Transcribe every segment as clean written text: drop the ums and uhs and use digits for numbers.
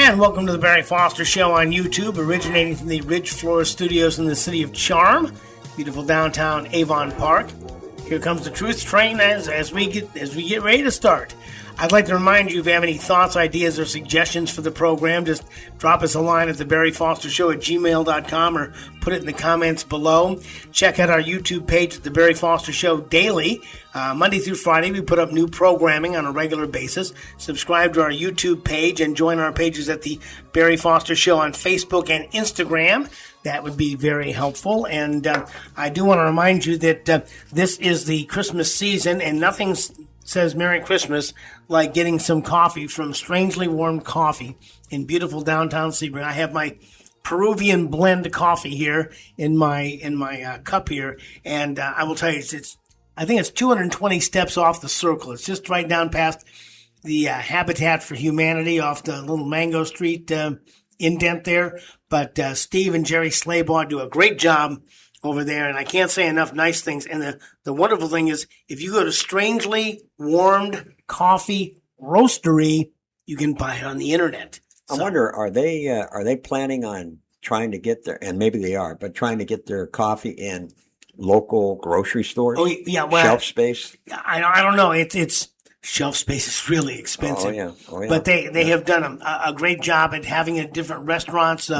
And welcome to the Barry Foster Show on YouTube, originating from the Ridge Floor Studios in the city of Charm, beautiful downtown Avon Park. Here comes the truth train as we get ready to start. I'd like to remind you, if you have any thoughts, ideas, or suggestions for the program, just drop us a line at thebarryfostershow@gmail.com or put it in the comments below. Check out our YouTube page at The Barry Foster Show Daily. Monday through Friday, we put up new programming on a regular basis. Subscribe to our YouTube page and join our pages at The Barry Foster Show on Facebook and Instagram. That would be very helpful. And I do want to remind you that this is the Christmas season, and nothing says Merry Christmas like getting some coffee from Strangely Warmed Coffee in beautiful downtown Sebring. I have my Peruvian blend coffee here in my cup here, and I will tell you, I think it's 220 steps off the circle. It's just right down past the Habitat for Humanity off the little Mango Street indent there. But Steve and Jerry Slaybaugh do a great job over there, and I can't say enough nice things. And the wonderful thing is, if you go to Strangely Warmed Coffee Roastery, you can buy it on the internet. I wonder, are they planning on trying to get their, and maybe they are, but trying to get their coffee in local grocery stores? Oh yeah, well, shelf space. I don't know. It's shelf space is really expensive. Oh yeah. But they have done a great job at having it at different restaurants.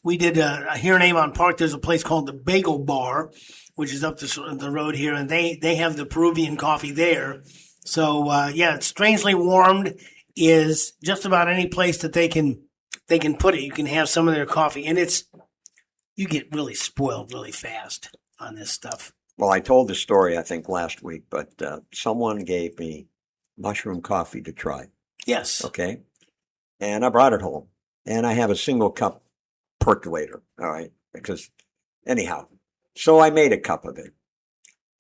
We did here in Avon Park. There's a place called the Bagel Bar, which is up the road here, and they have the Peruvian coffee there. So it's Strangely Warmed is just about any place that they can put it. You can have some of their coffee, and you get really spoiled really fast on this stuff. Well, I told the story I think last week, but someone gave me mushroom coffee to try. Yes. Okay. And I brought it home, and I have a single cup percolator. All right. Because anyhow, so I made a cup of it,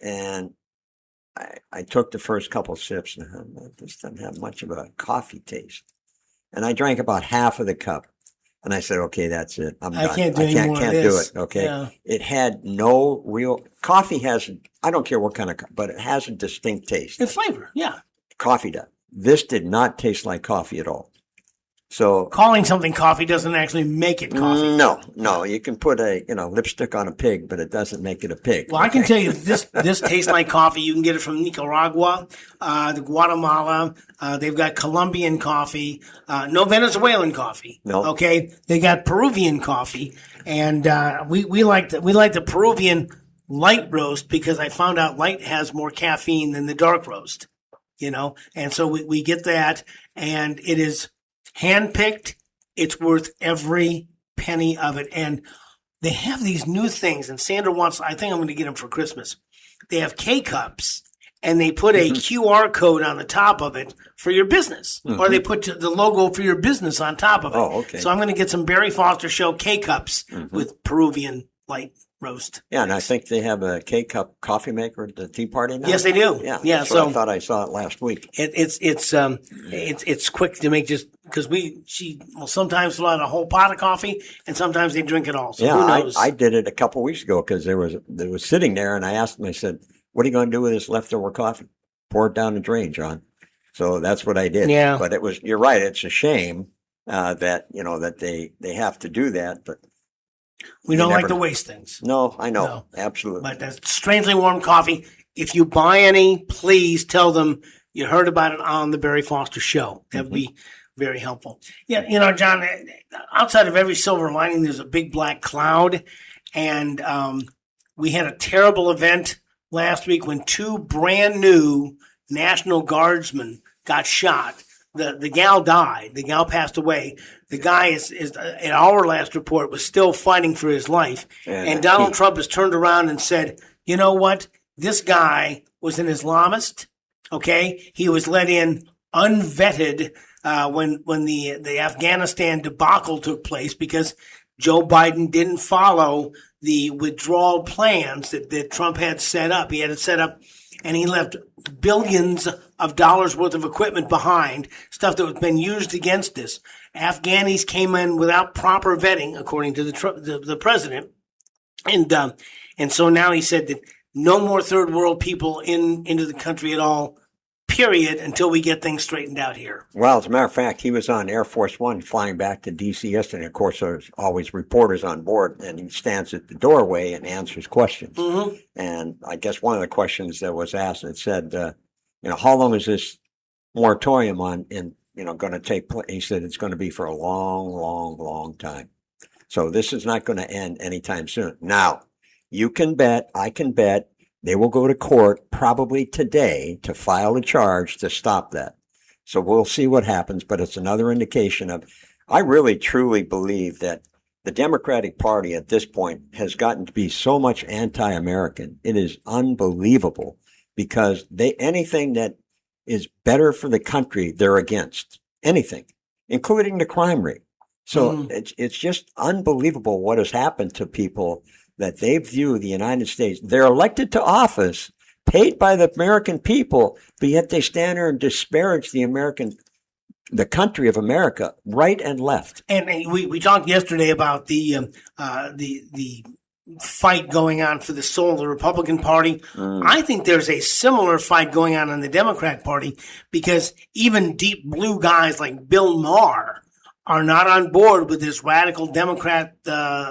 and I took the first couple sips, and this doesn't have much of a coffee taste. And I drank about half of the cup, and I said, "Okay, that's it. I'm done. I can't do it. Okay." Yeah. It had no real coffee. I don't care what kind of, but it has a distinct taste. The flavor, yeah. Coffee does. This did not taste like coffee at all. So calling something coffee doesn't actually make it coffee. No. You can put a lipstick on a pig, but it doesn't make it a pig. Well, okay? I can tell you this tastes like coffee. You can get it from Nicaragua, the Guatemala. They've got Colombian coffee. No Venezuelan coffee. No. Okay. They got Peruvian coffee, and we like the Peruvian light roast because I found out light has more caffeine than the dark roast. And so we get that, and it is handpicked. It's worth every penny of it. And they have these new things, and Sandra I think I'm going to get them for Christmas. They have K-Cups, and they put a QR code on the top of it for your business, or they put the logo for your business on top of it. Oh, okay. So I'm going to get some Barry Foster Show K-Cups with Peruvian light roast. Yeah, and I think they have a K-Cup coffee maker at the tea party now. Yes, they do. Yeah. So I thought I saw it last week. It's quick to make, just because she will sometimes fill out a whole pot of coffee, and sometimes they drink it all. So who knows? I did it a couple of weeks ago because there was sitting there, and I asked them. I said, "What are you going to do with this leftover coffee? Pour it down the drain, John." So that's what I did. Yeah. But you're right. It's a shame that they have to do that, but. We don't like to waste things. No, I know. No. Absolutely. But that's Strangely Warmed Coffee. If you buy any, please tell them you heard about it on the Barry Foster Show. That would be very helpful. Yeah, John, outside of every silver lining, there's a big black cloud. And we had a terrible event last week when 2 brand new National Guardsmen got shot. The gal died. The gal passed away. The guy is in our last report was still fighting for his life. And Donald Trump has turned around and said, you know what? This guy was an Islamist. Okay. He was let in unvetted, when the Afghanistan debacle took place because Joe Biden didn't follow the withdrawal plans that Trump had set up. He had it set up, and he left billions of dollars worth of equipment behind, stuff that had been used against us. Afghanis came in without proper vetting, according to the president. And so now he said that no more third world people into the country at all, period, until we get things straightened out here. Well, as a matter of fact, he was on Air Force One flying back to D.C. yesterday. Of course, there's always reporters on board, and he stands at the doorway and answers questions. Mm-hmm. And I guess one of the questions that was asked, it said, how long is this moratorium on going to take place? He said it's going to be for a long, long, long time. So this is not going to end anytime soon. Now, you can bet, I can bet, they will go to court probably today to file a charge to stop that. So we'll see what happens, but it's another indication of, I really truly believe that the Democratic Party at this point has gotten to be so much anti-American. It is unbelievable, because anything that is better for the country, they're against. Anything, including the crime rate. So it's just unbelievable what has happened to people, that they view the United States. They're elected to office, paid by the American people, but yet they stand there and disparage the country of America, right and left. And we talked yesterday about the fight going on for the soul of the Republican Party. I think there's a similar fight going on in the Democrat Party, because even deep blue guys like Bill Maher are not on board with this radical Democrat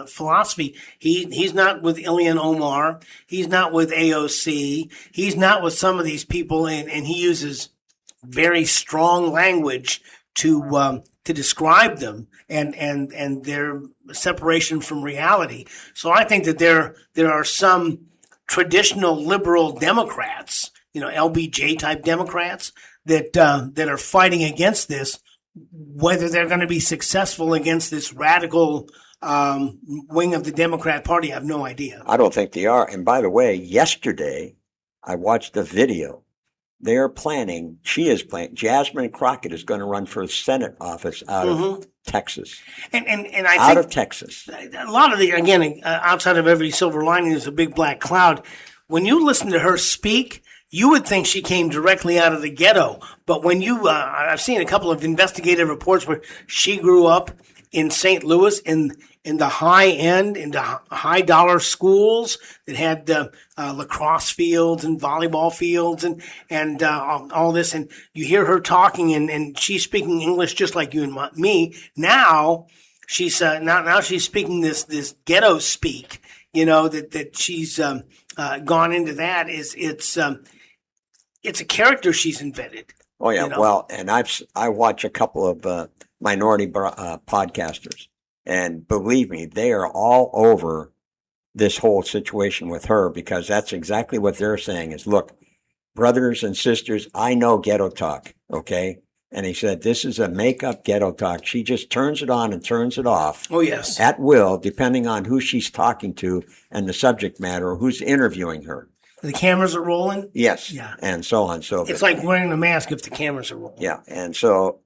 philosophy. He's not with Ilhan Omar. He's not with AOC. He's not with some of these people, and he uses very strong language to describe them and their separation from reality. So I think that there are some traditional liberal Democrats, LBJ type Democrats, that are fighting against this. Whether they're going to be successful against this radical wing of the Democrat Party, I have no idea. I don't think they are. And by the way, yesterday I watched a video. She is planning, Jasmine Crockett is going to run for a Senate office out of Texas. And I out think of Texas. A lot of outside of every silver lining, there's a big black cloud. When you listen to her speak, you would think she came directly out of the ghetto. But when I've seen a couple of investigative reports where she grew up in St. Louis in the high end, in the high dollar schools that had lacrosse fields and volleyball fields and all this. And you hear her talking and she's speaking English just like you and me. Now she's speaking this ghetto speak, that she's gone into that. It's a character she's invented. Oh yeah, well, and I watch a couple of minority podcasters, and believe me, they are all over this whole situation with her, because that's exactly what they're saying is, look, brothers and sisters, I know ghetto talk, okay? And he said, this is a make-up ghetto talk. She just turns it on and turns it off. Oh, yes. At will, depending on who she's talking to and the subject matter, or who's interviewing her. The cameras are rolling? Yes. Yeah. And so on. So it's like wearing a mask if the cameras are rolling. Yeah. And so,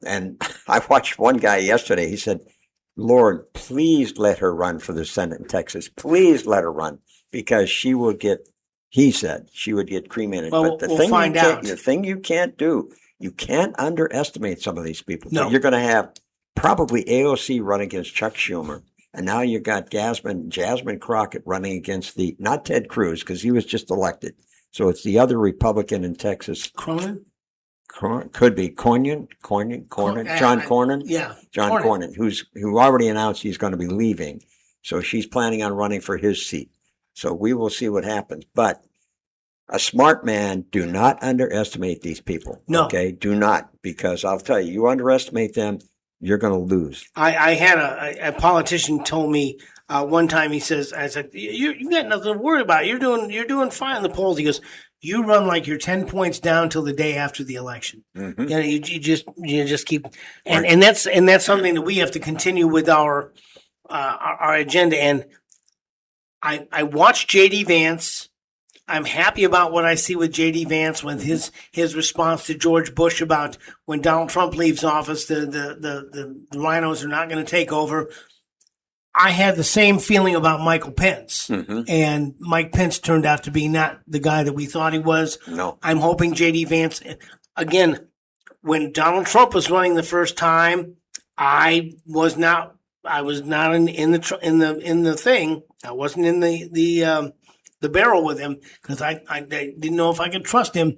and I watched one guy yesterday. He said, Lord, please let her run for the Senate in Texas. Please let her run, because she would get cremated. Well, but we'll find out. The thing you can't do, you can't underestimate some of these people. No. You're going to have probably AOC run against Chuck Schumer. And now you got Jasmine Crockett running against not Ted Cruz, because he was just elected. So it's the other Republican in Texas. Cronin? Could be Cornyn, John Cornyn. Yeah. John Cornyn, who already announced he's going to be leaving. So she's planning on running for his seat. So we will see what happens. But a smart man, do not underestimate these people. No. Okay? Do not, because I'll tell you, you underestimate them, you're going to lose. I had a politician told me one time, he says, I said, you got nothing to worry about. You're doing fine in the polls. He goes, you run like you're 10 points down till the day after the election. Mm-hmm. You just keep, and that's something that we have to continue with our agenda. And I watched JD Vance. I'm happy about what I see with J.D. Vance with his response to George Bush about when Donald Trump leaves office, the rhinos are not going to take over. I had the same feeling about Michael Pence. Mm-hmm. And Mike Pence turned out to be not the guy that we thought he was. No. I'm hoping J.D. Vance, again, when Donald Trump was running the first time, I was not in the thing. I wasn't in the barrel with him, because I didn't know if I could trust him.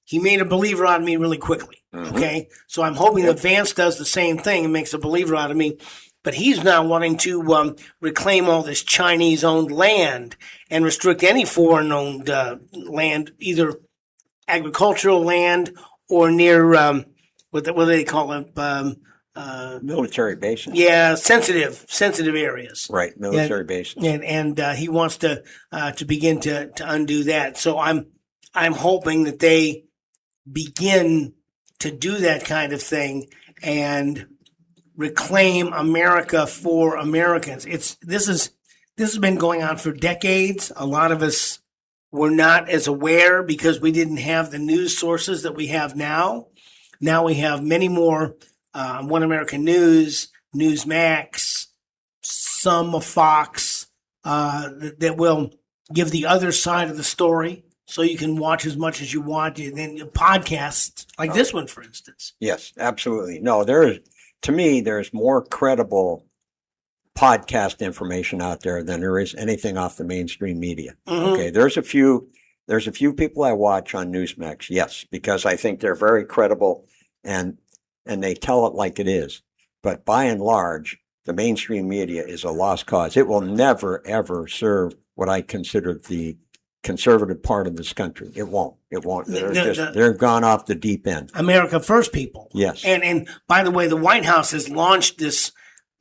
he made a believer out of me really quickly. Okay, so I'm hoping that Vance does the same thing and makes a believer out of me. But he's now wanting to reclaim all this Chinese-owned land and restrict any foreign-owned land, either agricultural land or near what do they call it? Military bases. Yeah, sensitive areas. Right, military bases. And he wants to begin to undo that. So I'm hoping that they begin to do that kind of thing and reclaim America for Americans. This has been going on for decades. A lot of us were not as aware because we didn't have the news sources that we have now. Now we have many more. One American News, Newsmax, some of Fox that will give the other side of the story, so you can watch as much as you want. And then podcasts like this one, for instance. Yes, absolutely. No, to me, there's more credible podcast information out there than there is anything off the mainstream media. Okay, there's a few people I watch on Newsmax, yes, because I think they're very credible and they tell it like it is. But by and large, the mainstream media is a lost cause. It will never, ever serve what I consider the conservative part of this country. It won't. They're gone off the deep end. America First people. Yes. And by the way, the White House has launched this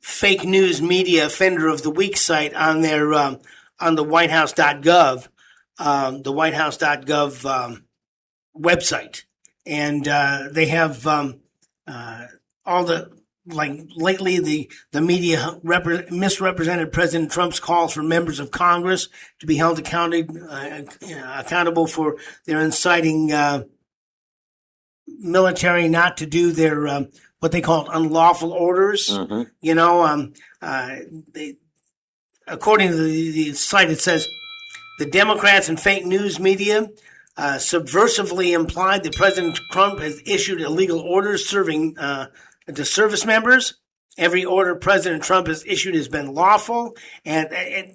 fake news media offender of the week site on their on the whitehouse.gov, the whitehouse.gov website. And they have all the, like lately the media misrepresented President Trump's calls for members of Congress to be held accountable for their inciting military not to do their what they call unlawful orders. According to the site, it says the Democrats and fake news media subversively implied that President Trump has issued illegal orders serving to service members. Every order President Trump has issued has been lawful, and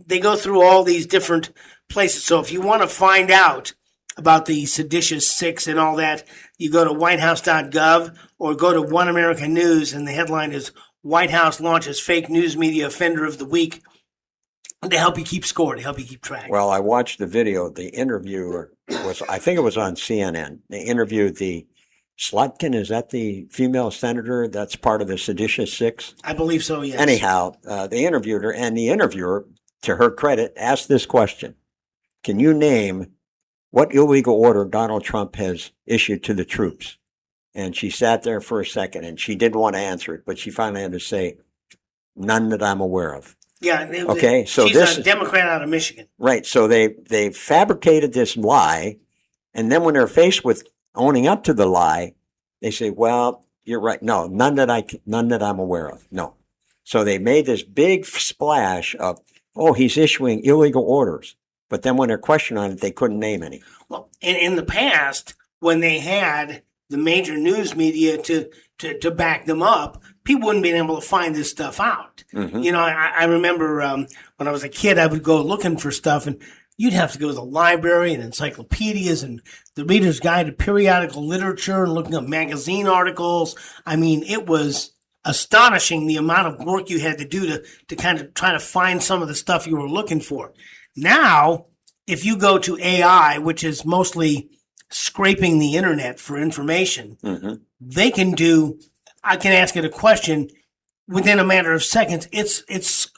they go through all these different places. So if you want to find out about the seditious six and all that, you go to whitehouse.gov or go to One American News, and the headline is White House launches fake news media offender of the week to help you keep score, to help you keep track. Well, I watched the video. The interviewer I think it was on CNN. They interviewed the Slotkin, is that the female senator that's part of the seditious six? I believe so, yes. Anyhow, they interviewed her, and the interviewer, to her credit, asked this question. Can you name what illegal order Donald Trump has issued to the troops? And she sat there for a second, and she didn't want to answer it, but she finally had to say, none that I'm aware of. Yeah. Okay, so she's a Democrat out of Michigan. Right, so they fabricated this lie, and then when they're faced with owning up to the lie, they say, well, you're right. No, none that I'm aware of. No. So they made this big splash of, oh, he's issuing illegal orders. But then when they're questioned on it, they couldn't name any. Well, in the past, when they had the major news media to back them up, people wouldn't be able to find this stuff out. You know, I remember when I was a kid, I would go looking for stuff, and you'd have to go to the library and encyclopedias and the Reader's Guide to Periodical Literature and looking up magazine articles. I mean, it was astonishing the amount of work you had to do to kind of try to find some of the stuff you were looking for. Now, if you go to AI, which is mostly scraping the internet for information, they can do, I can ask it a question within a matter of seconds. It's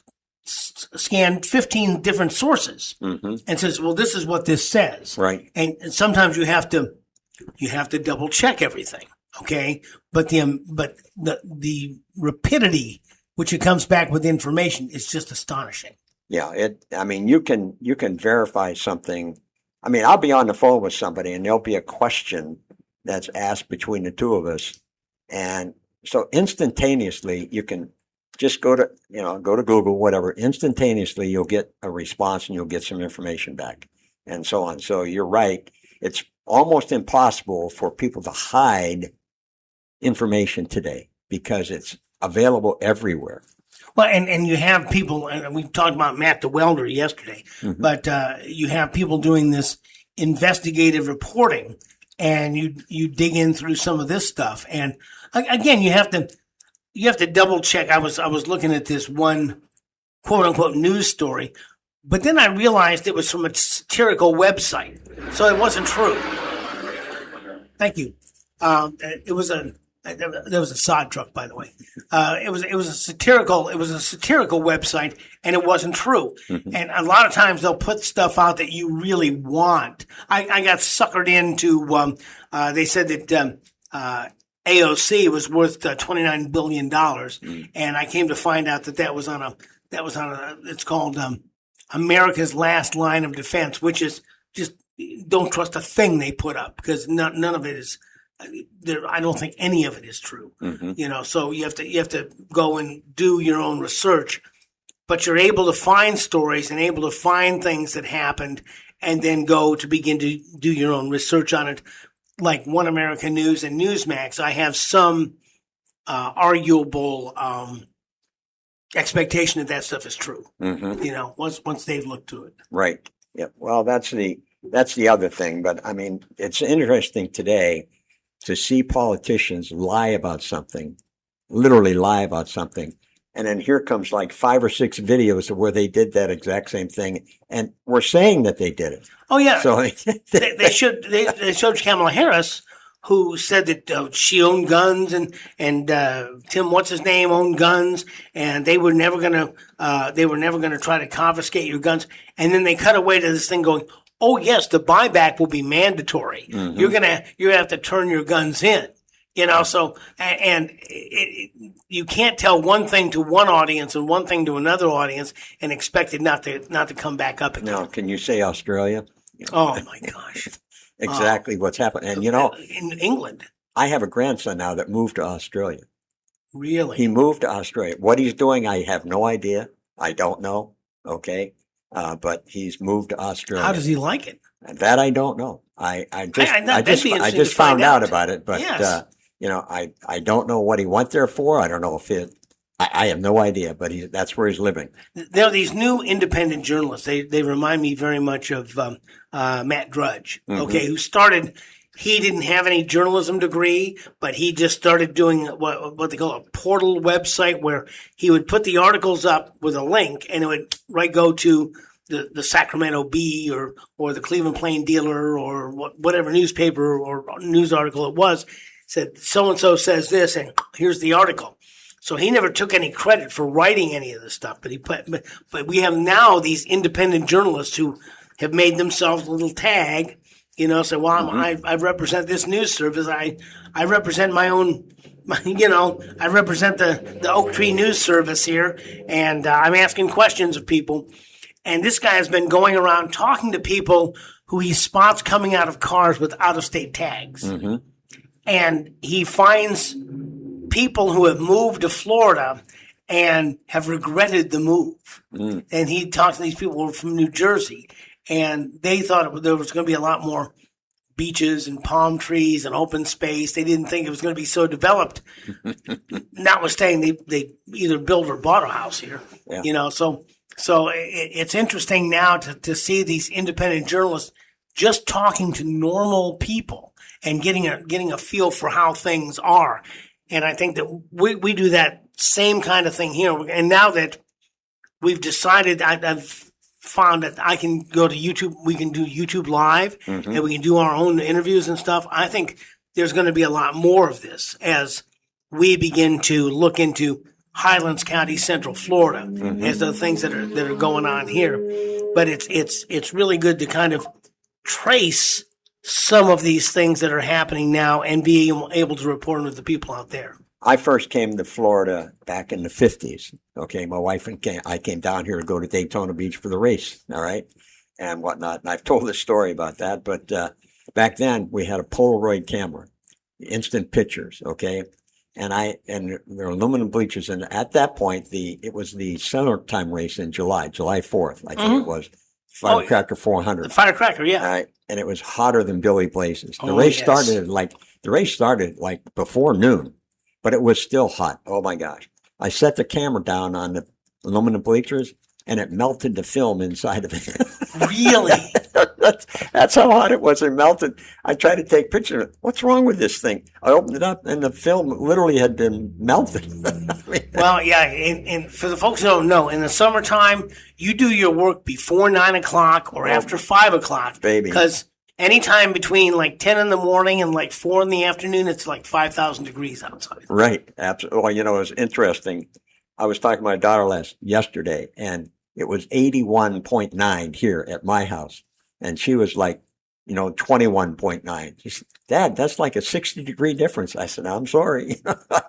scanned 15 different sources and says, well, this is what this says. Right. And sometimes you have to double check everything. Okay. But the rapidity which it comes back with information is just astonishing. Yeah. I mean, you can verify something. I mean, I'll be on the phone with somebody and there'll be a question that's asked between the two of us. And so instantaneously you can just go to Google, whatever. Instantaneously, you'll get a response and you'll get some information back and so on. So you're right. It's almost impossible for people to hide information today because it's available everywhere. Well, and you have people, and we talked about Matt the Welder yesterday, but you have people doing this investigative reporting, and you dig in through some of this stuff. And again, you have to double check. I was looking at this one quote unquote news story, but then I realized it was from a satirical website, so it wasn't true. Thank you. It was there was a sod truck, by the way. It was a satirical website, and it wasn't true. Mm-hmm. And a lot of times they'll put stuff out that you really want. I got suckered into. They said that AOC was worth $29 billion, and I came to find out that was on a. It's called America's Last Line of Defense, which is just don't trust a thing they put up because none of it is. I don't think any of it is true. Mm-hmm. So you have to go and do your own research, but you're able to find stories and able to find things that happened, and then go to begin to do your own research on it. Like One America News and Newsmax, I have some arguable expectation that stuff is true. Mm-hmm. Once they've looked to it. Right. Yeah. Well, that's the other thing. But I mean, it's interesting today to see politicians lie about something, literally lie about something. And then here comes like 5 or 6 videos of where they did that exact same thing. And we're saying that they did it. Oh, yeah. So they showed Kamala Harris, who said that she owned guns and Tim, what's his name, owned guns. And they were never going to try to confiscate your guns. And then they cut away to this thing going, oh, yes, the buyback will be mandatory. Mm-hmm. You're going to have to turn your guns in, so, you can't tell one thing to one audience and one thing to another audience and expect it not to come back up again. Now, can you say Australia? Oh my gosh. Exactly what's happened. And in England, I have a grandson now that moved to Australia. Really? He moved to Australia. What he's doing, I have no idea. I don't know. Okay. But he's moved to Australia. How does he like it? That I don't know. I just found out about it, but yes. I don't know what he went there for. I don't know if I have no idea, but that's where he's living. There are these new independent journalists. They remind me very much of Matt Drudge. Mm-hmm. Okay, who started. He didn't have any journalism degree, but he just started doing what they call a portal website where he would put the articles up with a link, and it would go to the Sacramento Bee or the Cleveland Plain Dealer or whatever newspaper or news article it was. Said so-and-so says this, and here's the article. So he never took any credit for writing any of this stuff, but we have now these independent journalists who have made themselves a little tag. Say, well, I represent this news service. I represent my own, I represent the Oak Tree News Service here, and I'm asking questions of people. And this guy has been going around talking to people who he spots coming out of cars with out-of-state tags. Mm-hmm. And he finds people who have moved to Florida and have regretted the move. Mm. And he talked to these people who were from New Jersey. And they thought there was going to be a lot more beaches and palm trees and open space. They didn't think it was going to be so developed. Notwithstanding, they either built or bought a house here. Yeah. So it's interesting now to see these independent journalists just talking to normal people and getting a feel for how things are. And I think that we do that same kind of thing here. And now that we've decided, I've found that I can go to YouTube. We can do YouTube Live, mm-hmm. and we can do our own interviews and stuff. I think there's going to be a lot more of this as we begin to look into Highlands County, Central Florida, mm-hmm. as the things that are going on here. But it's really good to kind of trace some of these things that are happening now and be able to report them to the people out there. I first came to Florida back in the 50s. Okay, my wife and I came down here to go to Daytona Beach for the race, all right, and whatnot. And I've told a story about that. But back then, we had a Polaroid camera, instant pictures, okay, and there were aluminum bleachers. And at that point, it was the summertime race in July 4th, I think mm-hmm. it was. Firecracker 400. The Firecracker, yeah. Right. And it was hotter than Billy Blazes. The race started like before noon, but it was still hot. Oh my gosh. I set the camera down on the aluminum bleachers and it melted the film inside of it. Really? That's how hot it was. It melted. I tried to take pictures of it. What's wrong with this thing? I opened it up, and the film literally had been melted. Well, yeah, and for the folks who don't know, in the summertime, you do your work before 9 o'clock or after 5 o'clock. Baby. Because anytime between like 10 in the morning and like 4 in the afternoon, it's like 5,000 degrees outside. Right. Absolutely. Well, it was interesting. I was talking to my daughter yesterday, and it was 81.9 here at my house. And she was like, 21.9. She said, Dad, that's like a 60-degree difference. I said, I'm sorry.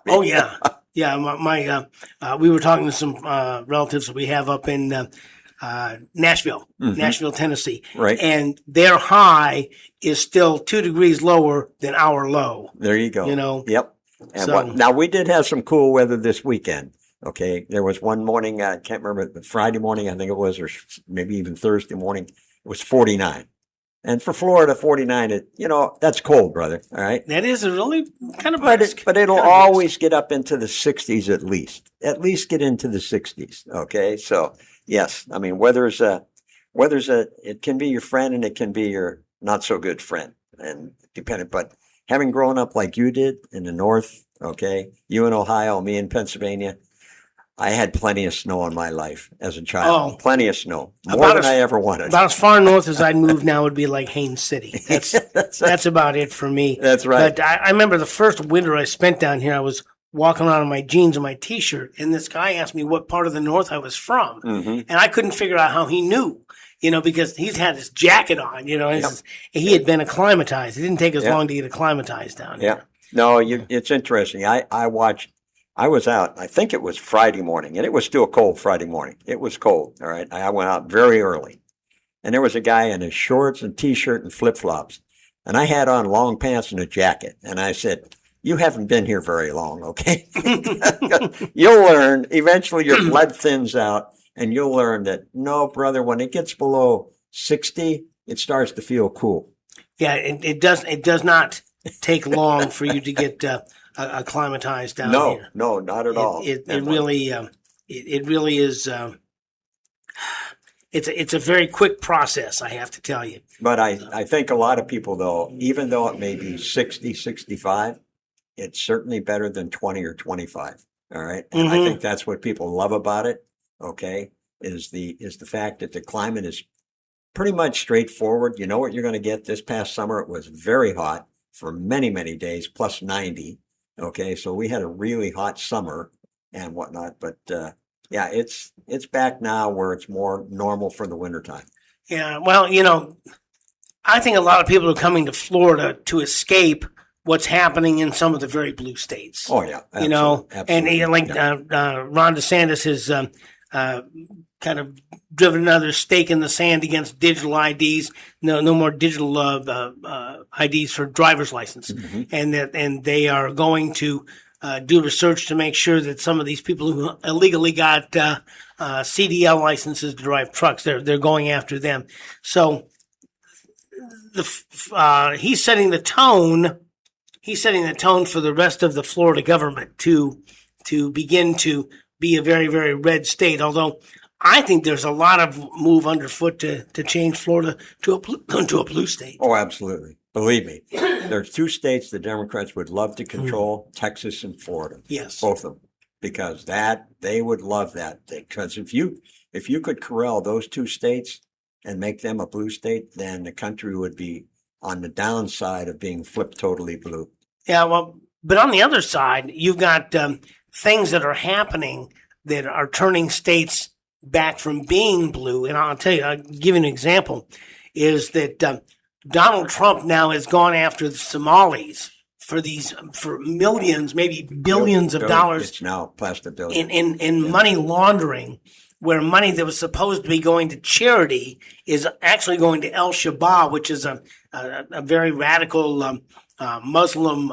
Oh, yeah. Yeah. We were talking to some relatives that we have up in Nashville, Tennessee. Right. And their high is still 2 degrees lower than our low. There you go. Yep. And now we did have some cool weather this weekend. Okay. There was one morning, I can't remember, Friday morning, I think it was, or maybe even Thursday morning, it was 49. And for Florida, 49, that's cold, brother. All right. That is a really kind of but it'll always get up into the 60s at least. At least get into the 60s. Okay. So yes, I mean, it can be your friend and it can be your not so good friend, and but having grown up like you did in the North, okay, you in Ohio, me in Pennsylvania, I had plenty of snow in my life as a child. Plenty of snow. More than I ever wanted. About as far north as I'd move now would be like Haines City. That's about it for me. That's right. But I remember the first winter I spent down here, I was walking around in my jeans and my T-shirt, and this guy asked me what part of the North I was from. And I couldn't figure out how he knew, because he's had his jacket on, he had been acclimatized. It didn't take as long to get acclimatized down here. No, it's interesting. I was out, I think it was Friday morning, and it was still cold Friday morning. It was cold, all right? I went out very early, and there was a guy in his shorts and T-shirt and flip-flops, and I had on long pants and a jacket, and I said, you haven't been here very long, okay? You'll learn. Eventually, your blood thins out, and you'll learn that, no, brother, when it gets below 60, it starts to feel cool. Yeah, it does not take long for you to get acclimatized down here. No, not at all. It really is. It's a very quick process, I have to tell you. But I think a lot of people, though, even though it may be 60, 65, it's certainly better than 20 or 25. All right. And I think that's what people love about it. Okay. Is the fact that the climate is pretty much straightforward. You know what you're going to get. This past summer, it was very hot for many, many days, plus 90. Okay. So we had a really hot summer and whatnot. But, it's back now where it's more normal for the wintertime. Yeah. Well, I think a lot of people are coming to Florida to escape what's happening in some of the very blue states. Oh, yeah. Absolutely. And Ron DeSantis has kind of driven another stake in the sand against digital IDs. No more digital IDs for driver's license. And they are going to do research to make sure that some of these people who illegally got CDL licenses to drive trucks, they're going after them. So he's setting the tone. He's setting the tone for the rest of the Florida government to begin to be a very, very red state. Although I think there's a lot of move underfoot to change Florida to a blue state. Oh, absolutely. Believe me, there's two states the Democrats would love to control, Texas and Florida. Yes. Both of them. Because they would love that. Because if you could corral those two states and make them a blue state, then the country would be on the downside of being flipped totally blue. Yeah, well, but on the other side, you've got things that are happening that are turning states back from being blue. And I'll give you an example, is that Donald Trump now has gone after the Somalis for millions, maybe billions of dollars. It's now past $1 billion. In money laundering, where money that was supposed to be going to charity is actually going to El Shabaab, which is a very radical Muslim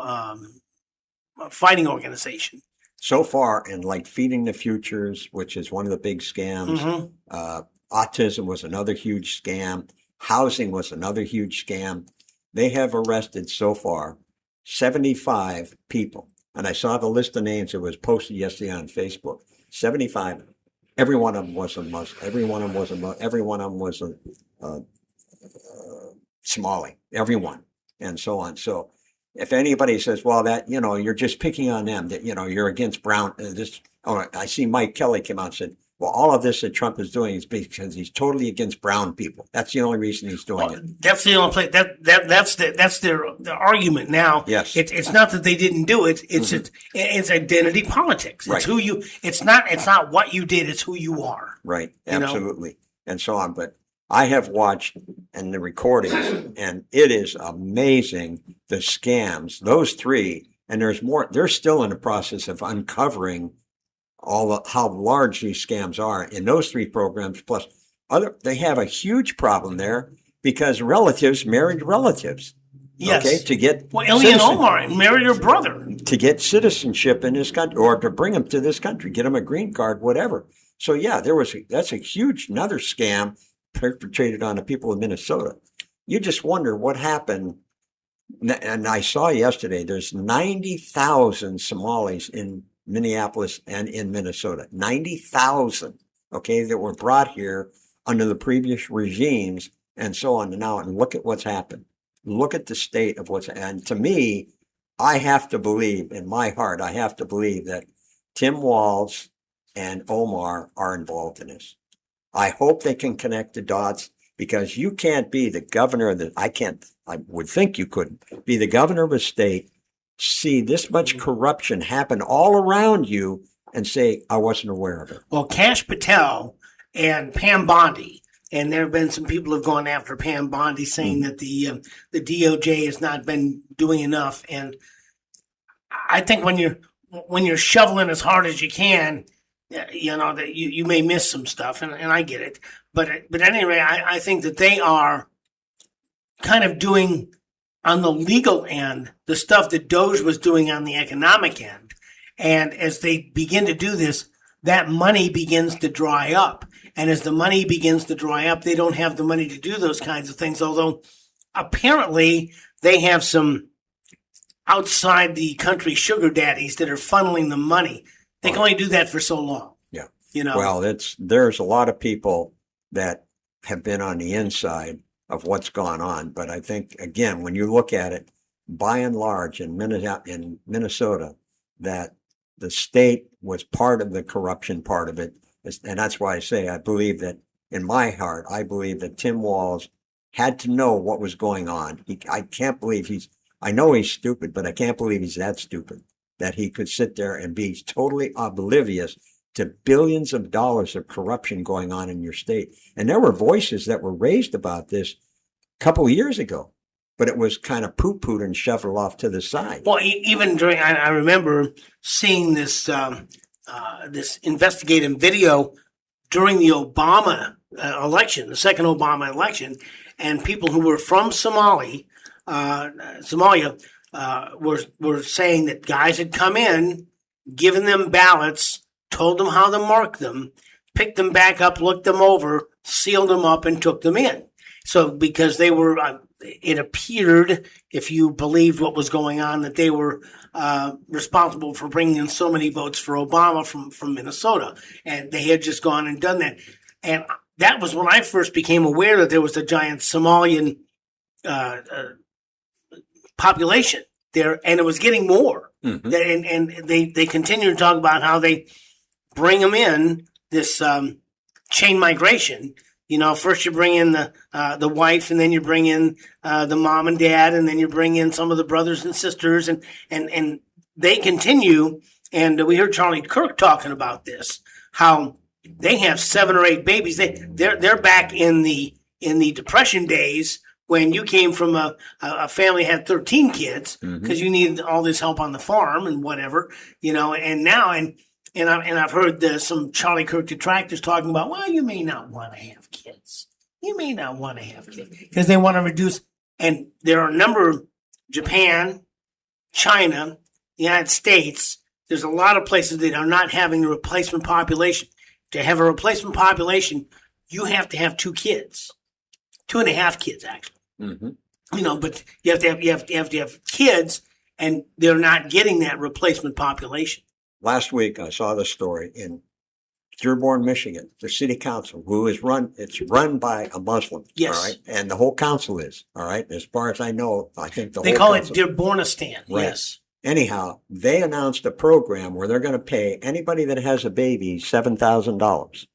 fighting organization. So far, in like Feeding the Futures, which is one of the big scams, autism was another huge scam, housing was another huge scam. They have arrested so far 75 people. And I saw the list of names that was posted yesterday on Facebook. 75. Every one of them was a Muslim. Every one of them was Somali, everyone, and so on. So if anybody says, well, that, you're just picking on them, that, you're against Brown, I see Mike Kelly came out and said, well, all of this that Trump is doing is because he's totally against brown people. That's the only reason he's doing it. That's the only place. That's their argument. Now, yes, it's not that they didn't do it. It's identity politics. It's who you. It's not what you did. It's who you are. Right. Absolutely. And so on. But I have watched and the recordings, and it is amazing the scams. Those three, and there's more. They're still in the process of uncovering how large these scams are in those three programs, plus they have a huge problem there because relatives married relatives. Yes. Okay, to get Ilya and Omar married her brother. To get citizenship in this country, or to bring them to this country, get them a green card, whatever. So yeah, that's a huge, another scam perpetrated on the people of Minnesota. You just wonder what happened. And I saw yesterday, there's 90,000 Somalis in Minneapolis and in Minnesota, 90,000, okay, that were brought here under the previous regimes and so on. And look at what's happened. Look at the state of and to me, I have to believe in my heart, I have to believe that Tim Walz and Omar are involved in this. I hope they can connect the dots, because you can't be the governor of I would think you couldn't be the governor of a state, see this much corruption happen all around you and say, I wasn't aware of it. Well, Kash Patel and Pam Bondi, and there have been some people who have gone after Pam Bondi saying that the DOJ has not been doing enough. And I think when you're shoveling as hard as you can, that you may miss some stuff, and I get it. But anyway, I think that they are kind of doing on the legal end the stuff that Doge was doing on the economic end. And as they begin to do this, that money begins to dry up. And as the money begins to dry up, they don't have the money to do those kinds of things. Although apparently they have some outside the country sugar daddies that are funneling the money. They can only do that for so long. Yeah. Well, there's a lot of people that have been on the inside of what's gone on. But I think, again, when you look at it, by and large in Minnesota, that the state was part of the corruption part of it. And that's why I say I believe that, in my heart, I believe that Tim Walz had to know what was going on. I can't believe I know he's stupid, but I can't believe he's that stupid that he could sit there and be totally oblivious to billions of dollars of corruption going on in your state. And there were voices that were raised about this a couple of years ago, but it was kind of poo-pooed and shuffled off to the side. Well, even I remember seeing this this investigative video during the Obama election, the second Obama election, and people who were from Somalia were saying that guys had come in, given them ballots, told them how to mark them, picked them back up, looked them over, sealed them up, and took them in. So because they were, it appeared, if you believed what was going on, that they were responsible for bringing in so many votes for Obama from Minnesota. And they had just gone and done that. And that was when I first became aware that there was a giant Somalian population there, and it was getting more. Mm-hmm. And they continue to talk about how they bring them in, this chain migration. First you bring in the wife, and then you bring in the mom and dad, and then you bring in some of the brothers and sisters, and they continue. And we heard Charlie Kirk talking about this, how they have 7 or 8 babies. They're back in the Depression days when you came from a family that had 13 kids because you needed all this help on the farm and whatever, and now and I've heard some Charlie Kirk detractors talking about, well, you may not want to have kids. You may not want to have kids because they want to reduce. And there are a number of Japan, China, the United States. There's a lot of places that are not having a replacement population. To have a replacement population, you have to have 2 kids, 2.5 kids actually. Mm-hmm. But you have to have kids, and they're not getting that replacement population. Last week, I saw this story in Dearborn, Michigan, the city council, it's run by a Muslim. Yes. All right. And the whole council is, all right. As far as I know, I think they whole call council, it Dearbornistan. right. Yes. Anyhow, they announced a program where they're going to pay anybody that has a baby $7,000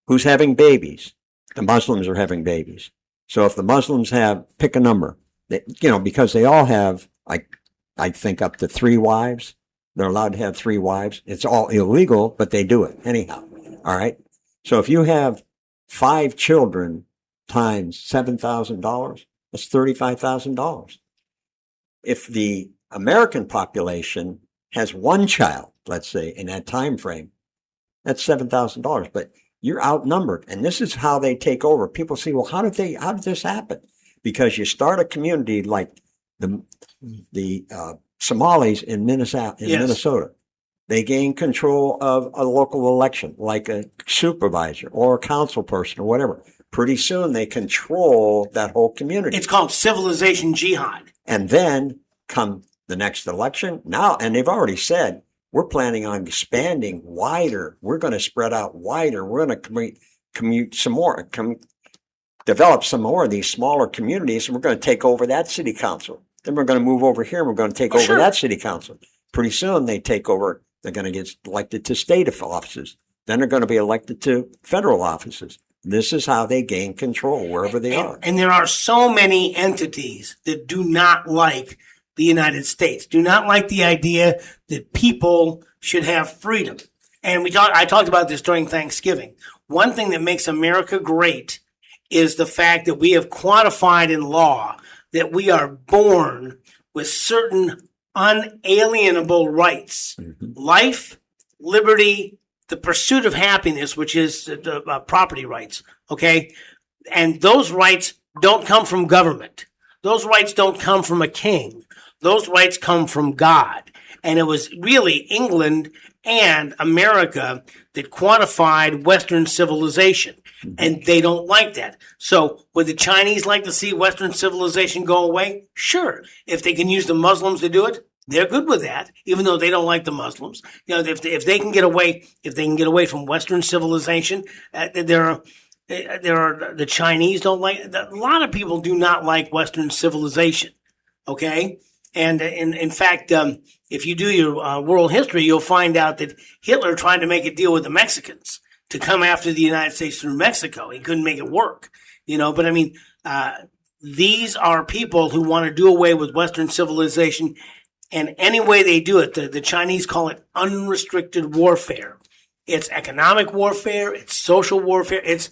who's having babies. The Muslims are having babies. So if the Muslims pick a number, because they all have, I think up to 3 wives. They're allowed to have 3 wives. It's all illegal, but they do it anyhow. All right. So if you have 5 children times $7,000, that's $35,000. If the American population has 1 child, let's say, in that time frame, that's $7,000. But you're outnumbered, and this is how they take over. People say, "Well, how did this happen?" Because you start a community like the Somalis in Minnesota. They gain control of a local election, like a supervisor or a council person or whatever. Pretty soon, they control that whole community. It's called civilization jihad. And then come the next election now, and they've already said, we're planning on expanding wider. We're going to spread out wider. We're going to commute some more, develop some more of these smaller communities, and we're going to take over that city council. Then we're going to move over here, and we're going to take over that city council. Pretty soon, they take over. They're going to get elected to state offices. Then they're going to be elected to federal offices. This is how they gain control wherever they are. And there are so many entities that do not like the United States, do not like the idea that people should have freedom. And I talked about this during Thanksgiving. One thing that makes America great is the fact that we have quantified in law that we are born with certain unalienable rights. Mm-hmm. Life, liberty, the pursuit of happiness, which is property rights, okay? And those rights don't come from government. Those rights don't come from a king. Those rights come from God. And it was really England and America that quantified Western civilization. And they don't like that. So would the Chinese like to see Western civilization go away? Sure. If they can use the Muslims to do it, they're good with that, even though they don't like the Muslims. If they can get away from Western civilization, the Chinese don't like. A lot of people do not like Western civilization. Okay. And in fact, if you do your world history, you'll find out that Hitler tried to make a deal with the Mexicans to come after the United States through Mexico. He couldn't make it work, but I mean, these are people who want to do away with Western civilization. And any way they do it, the Chinese call it unrestricted warfare. It's economic warfare. It's social warfare. It's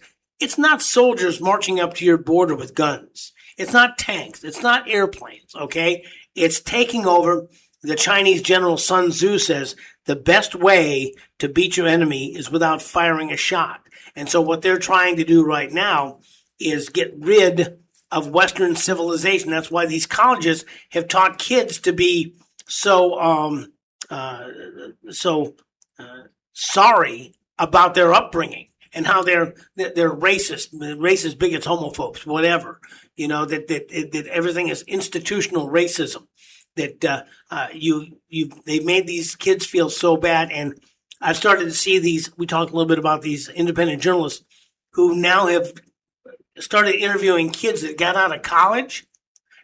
not soldiers marching up to your border with guns. It's not tanks. It's not airplanes. Okay. It's taking over. The Chinese general Sun Tzu says the best way to beat your enemy is without firing a shot. And so what they're trying to do right now is get rid of Western civilization. That's why these colleges have taught kids to be so sorry about their upbringing and how they're racist, bigots, homophobes, whatever. That everything is institutional racism. That they've made these kids feel so bad, and I've started to see these. We talked a little bit about these independent journalists who now have started interviewing kids that got out of college.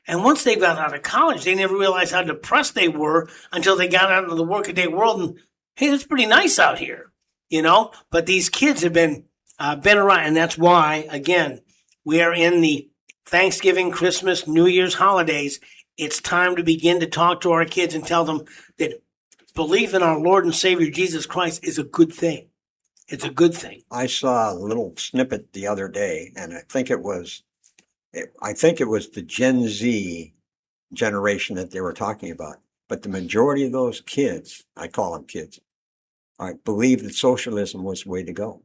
And once they got out of college, they never realized how depressed they were until they got out into the workaday world. And hey, it's pretty nice out here, But these kids have been around, and that's why, again, we are in the Thanksgiving, Christmas, New Year's holidays. It's time to begin to talk to our kids and tell them that belief in our Lord and Savior Jesus Christ is a good thing. It's a good thing. I saw a little snippet the other day, and I think it was the Gen Z generation that they were talking about. But the majority of those kids, I call them kids, believed that socialism was the way to go.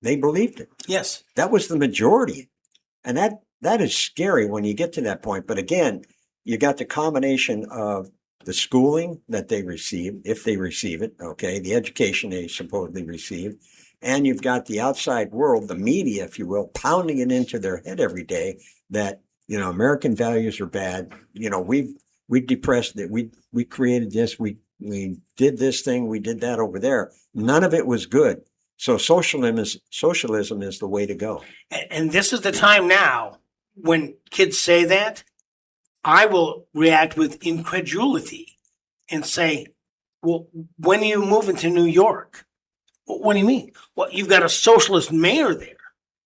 They believed it. Yes. That was the majority. And that is scary when you get to that point. But again, you got the combination of the schooling that they receive, if they receive it, okay, the education they supposedly receive, and you've got the outside world, the media, if you will, pounding it into their head every day that, American values are bad. We depressed it. We created this. We did this thing. We did that over there. None of it was good. So socialism is the way to go. And this is the time now when kids say that, I will react with incredulity and say, well, when are you moving to New York? What do you mean? Well, you've got a socialist mayor there.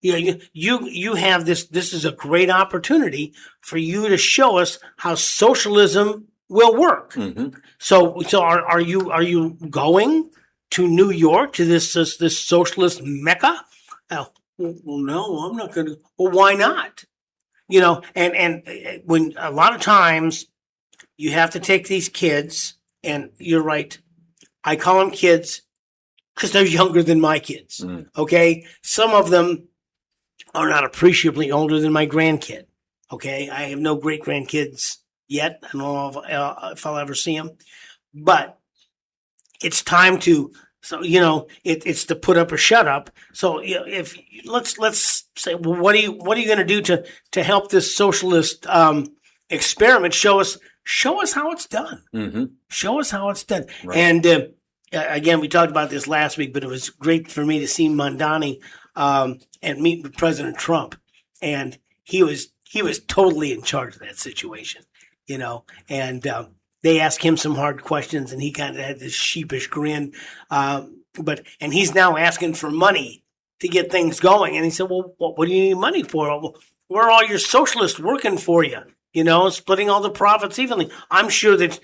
You have this. This is a great opportunity for you to show us how socialism will work. Mm-hmm. So are you going to New York, to this socialist mecca? Oh, well, no, I'm not going to. Well, why not? And when a lot of times you have to take these kids, and you're right, I call them kids because they're younger than my kids. Mm. Okay, some of them are not appreciably older than my grandkid. Okay, I have no great grandkids yet. I don't know if I'll ever see them, but it's time to. So it's to put up or shut up. So if let's say, well, what are you going to do to help this socialist experiment? Show us how it's done. Mm-hmm. Show us how it's done. Right. And again, we talked about this last week, but it was great for me to see Mondani and meet with President Trump, and he was totally in charge of that situation. And they asked him some hard questions, and he kind of had this sheepish grin. But he's now asking for money to get things going. And he said, well, what do you need money for? Well, where are all your socialists working for you? Splitting all the profits evenly. I'm sure that,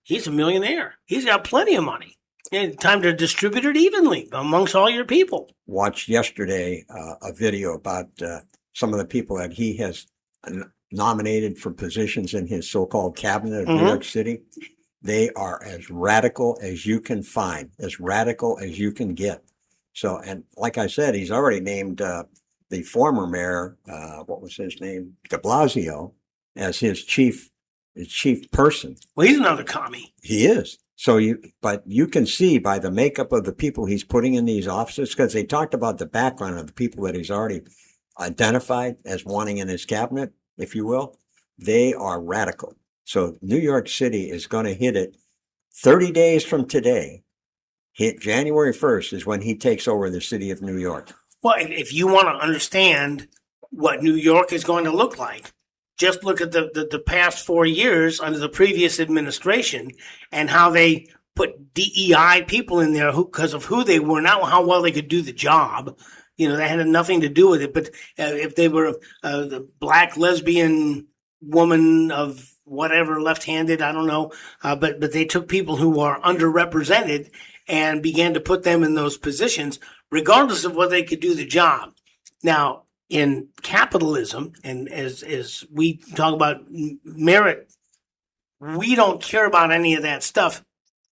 he's a millionaire. He's got plenty of money. And time to distribute it evenly amongst all your people. Watched yesterday a video about some of the people that he has nominated for positions in his so-called cabinet of New York City. They are as radical as you can find, as radical as you can get. So, and like I said, he's already named the former mayor, what was his name, de Blasio, as his chief person. Well, he's another commie. He is. But you can see by the makeup of the people he's putting in these offices, because they talked about the background of the people that he's already identified as wanting in his cabinet, if you will. They are radical. So New York City is going to hit it 30 days from today. Hit January 1st is when he takes over the city of New York. Well, if you want to understand what New York is going to look like, just look at the past 4 years under the previous administration and how they put DEI people in there because of who they were, not how well they could do the job. That had nothing to do with it. But if they were the black lesbian woman of whatever, left-handed, I don't know. But they took people who are underrepresented and began to put them in those positions, regardless of whether they could do the job. Now, in capitalism, and as we talk about merit, we don't care about any of that stuff.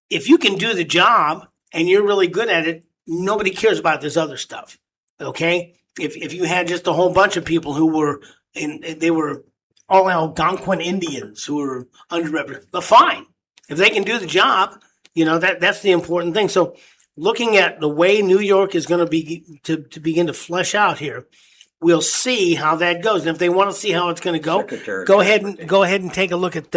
If you can do the job and you're really good at it, nobody cares about this other stuff. Okay? If you had just a whole bunch of people who were they were all Algonquin Indians who were underrepresented, but fine. If they can do the job, that's the important thing. So looking at the way New York is going to be to begin to flesh out here, we'll see how that goes. And if they want to see how it's going to go, go ahead and take a look at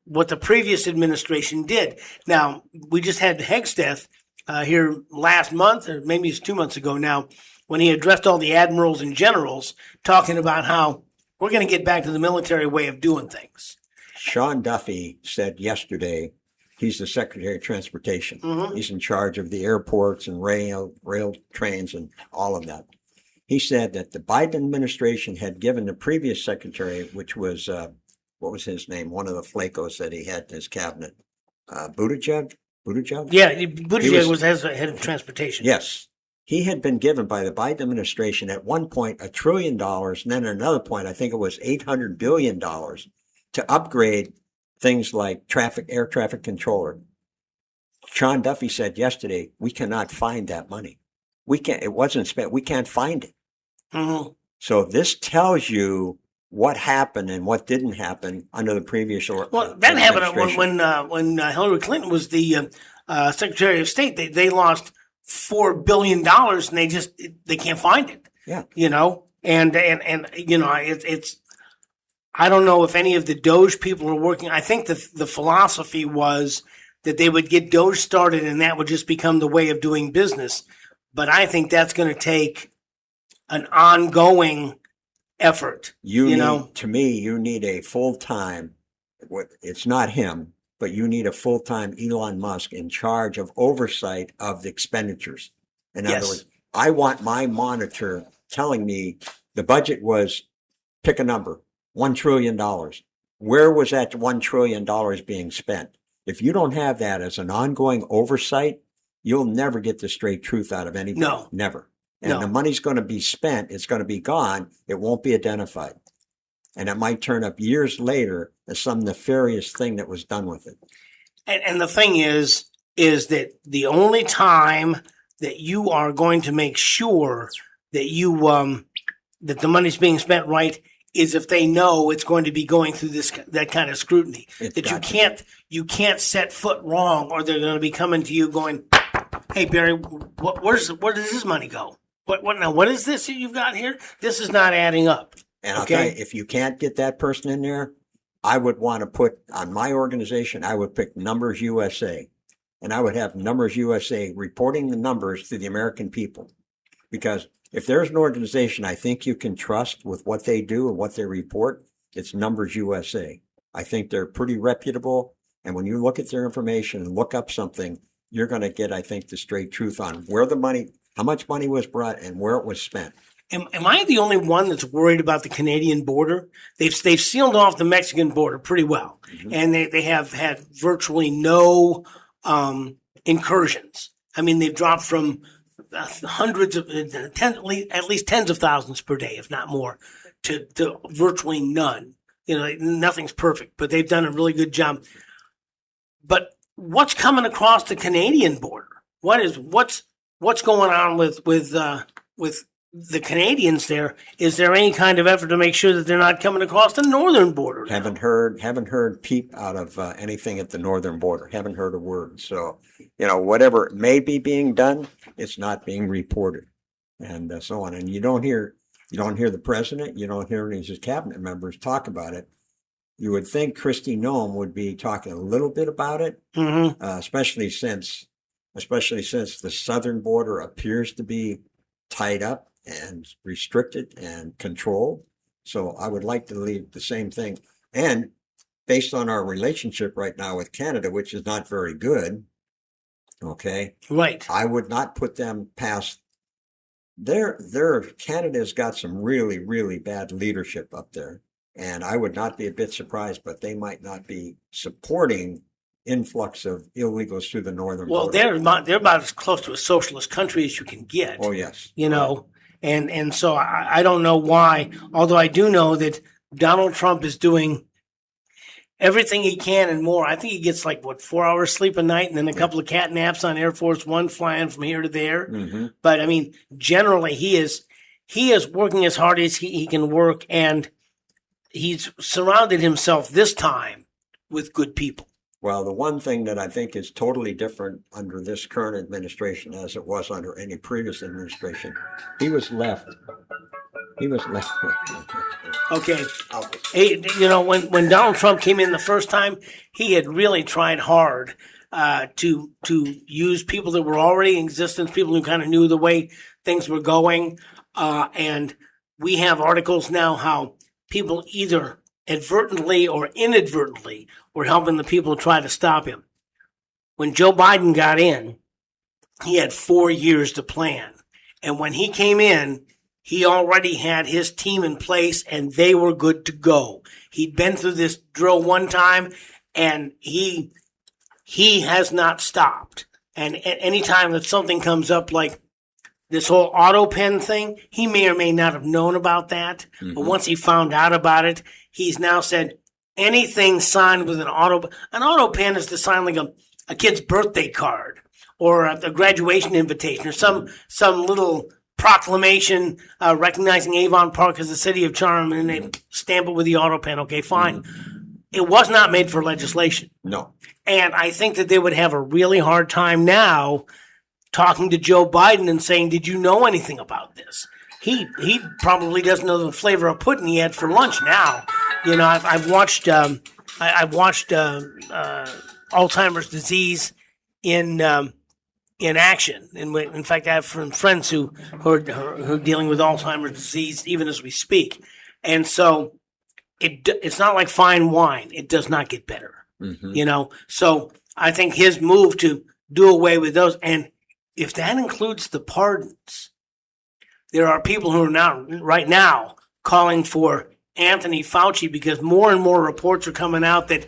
what the previous administration did. Now, we just had Hegsteth here last month, or maybe it's 2 months ago now, when he addressed all the admirals and generals, talking about how we're going to get back to the military way of doing things. Sean Duffy said yesterday, he's the Secretary of Transportation. Mm-hmm. He's in charge of the airports and rail trains and all of that. He said that the Biden administration had given the previous secretary, which was, what was his name? One of the flacos that he had in his cabinet. Buttigieg? Yeah, Buttigieg was head of transportation. Yes. He had been given by the Biden administration at one point $1 trillion, and then at another point, I think it was $800 billion to upgrade things like air traffic controller. Sean Duffy said yesterday, we cannot find that money. It wasn't spent. We can't find it. Mm-hmm. So this tells you what happened and what didn't happen under the previous Well, that happened when Hillary Clinton was the Secretary of State. They lost $4 billion and they can't find it. Yeah. And it's I don't know if any of the Doge people are working. I think the philosophy was that they would get Doge started and that would just become the way of doing business. But I think that's going to take an ongoing effort. To me, you need a full-time, it's not him, but you need a full-time Elon Musk in charge of oversight of the expenditures. In other words, I want my monitor telling me the budget was, pick a number, $1 trillion. Where was that $1 trillion being spent? If you don't have that as an ongoing oversight, you'll never get the straight truth out of anybody. No. Never. And the money's going to be spent. It's going to be gone. It won't be identified. And it might turn up years later as some nefarious thing that was done with it. And the thing is that the only time that you are going to make sure that you that the money's being spent right is if they know it's going to be going through that kind of scrutiny. You can't set foot wrong, or they're going to be coming to you going, "Hey Barry, where does this money go? What is this that you've got here? This is not adding up." And I'll tell you, if you can't get that person in there, I would want to put on my organization, I would pick Numbers USA. And I would have Numbers USA reporting the numbers to the American people. Because if there's an organization I think you can trust with what they do and what they report, it's Numbers USA. I think they're pretty reputable. And when you look at their information and look up something, you're going to get, I think, the straight truth on where the money, how much money was brought and where it was spent. Am I the only one that's worried about the Canadian border? They've sealed off the Mexican border pretty well, and they have had virtually no incursions. I mean, they've dropped from hundreds of at least tens of thousands per day, if not more, to virtually none. Nothing's perfect, but they've done a really good job. But what's coming across the Canadian border? What's going on with the Canadians there? Is there any kind of effort to make sure that they're not coming across the northern border? Haven't heard peep out of anything at the northern border. Haven't heard a word. So, whatever may be being done, it's not being reported, and so on. And you don't hear the president, you don't hear any of his cabinet members talk about it. You would think Kristi Noem would be talking a little bit about it, especially since the southern border appears to be tied up and restricted and controlled. So I would like to leave the same thing. And based on our relationship right now with Canada, which is not very good, okay? Right. I would not put them past Canada's got some really, really bad leadership up there. And I would not be a bit surprised, but they might not be supporting influx of illegals through the northern border. They're about as close to a socialist country as you can get. Oh, yes. And so I don't know why, although I do know that Donald Trump is doing everything he can and more. I think he gets 4 hours sleep a night and then a couple of cat naps on Air Force One flying from here to there. Mm-hmm. But I mean, generally he is working as hard as he can work, and he's surrounded himself this time with good people. Well, the one thing that I think is totally different under this current administration as it was under any previous administration, he was left. Okay. Hey, when Donald Trump came in the first time, he had really tried hard to use people that were already in existence, people who kind of knew the way things were going. And we have articles now how people either advertently or inadvertently were helping the people try to stop him. When Joe Biden got in, he had 4 years to plan. And when he came in, he already had his team in place and they were good to go. He'd been through this drill one time and he has not stopped. And at any time that something comes up like this whole auto pen thing, he may or may not have known about that. Mm-hmm. But once he found out about it, he's now said anything signed with an auto pen is to sign like a kid's birthday card or a graduation invitation or some little proclamation recognizing Avon Park as the city of charm, and they stamp it with the auto pen. Okay, fine. Mm-hmm. It was not made for legislation. No. And I think that they would have a really hard time now talking to Joe Biden and saying, did you know anything about this? He probably doesn't know the flavor of pudding he had for lunch now. I've watched Alzheimer's disease in action. And in fact, I have friends who are dealing with Alzheimer's disease even as we speak. And so it's not like fine wine. It does not get better, So I think his move to do away with those, and if that includes the pardons, there are people who are right now calling for Anthony Fauci because more and more reports are coming out that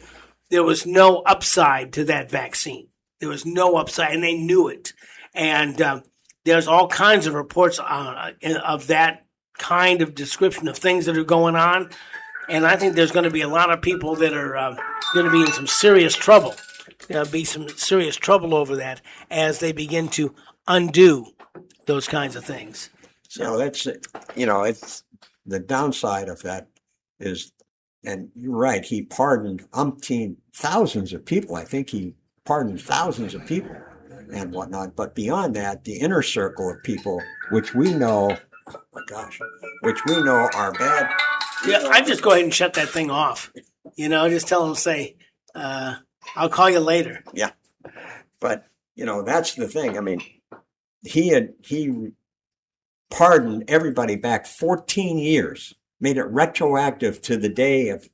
there was no upside to that vaccine. There was no upside, and they knew it. And there's all kinds of reports of that kind of description of things that are going on. And I think there's going to be a lot of people that are going to be in some serious trouble. There'll be some serious trouble over that as they begin to undo those kinds of things. So that's, it's the downside of that is, and you're right, he pardoned thousands of people. I think he pardoned thousands of people and whatnot. But beyond that, the inner circle of people, which we know, are bad. Yeah, I just go ahead and shut that thing off. Just tell them, say, I'll call you later. Yeah. But, that's the thing. I mean, he pardoned everybody back 14 years, made it retroactive to the day of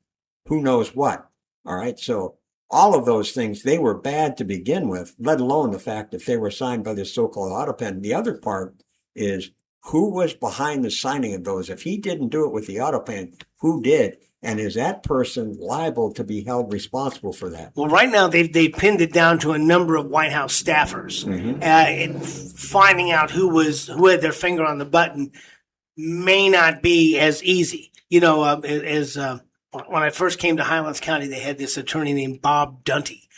who knows what. All right. So all of those things, they were bad to begin with, let alone the fact that they were signed by this so-called auto pen. The other part is who was behind the signing of those? If he didn't do it with the auto pen, who did? And is that person liable to be held responsible for that? Well, right now they pinned it down to a number of White House staffers. And finding out who had their finger on the button may not be as easy. When I first came to Highlands County, they had this attorney named Bob Dunty,